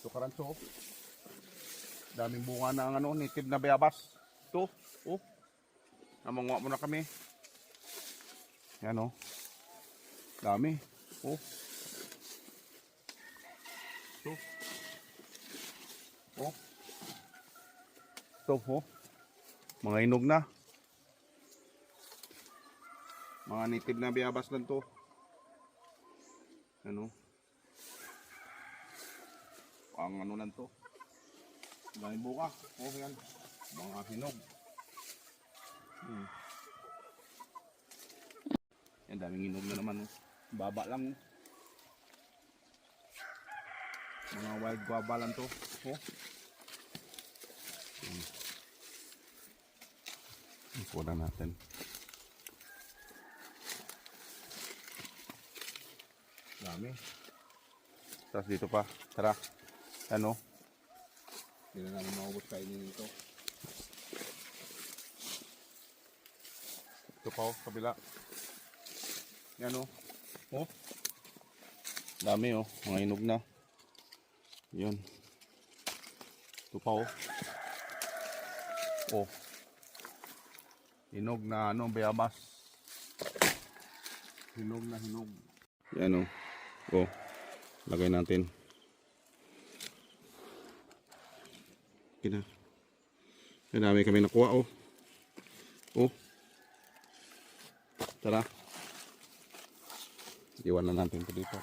Ito karanso. Daming bunga ng ano, native na bayabas. Ito, oh. Namanguha muna kami. Yan oh. Dami. Oh. Ito. Oh. Ito, oh. Mga inog na. Mga native na bayabas lang to. Ano? Ang ano lang to. Daming buka. Oh, yan. Mga hinog. Yan, daming hinog na naman. Oh. Baba lang. Mga wild guava lang to. Oh. Ikuha natin. Dami. Tapos dito pa. Tara. Ano? Hindi na namin maubos kainin ito. Ito pa oh, kabila. Yan oh. Oh. Dami oh. Mga inog na. Yun. Ito pa oh. Oh. Hinog na ano, bayabas. Hinog na hinog. Yan oh. Oh. Lagay natin. Okay na. Dami kami nakuha oh. Oh. Tara. Iwan na natin ito dito.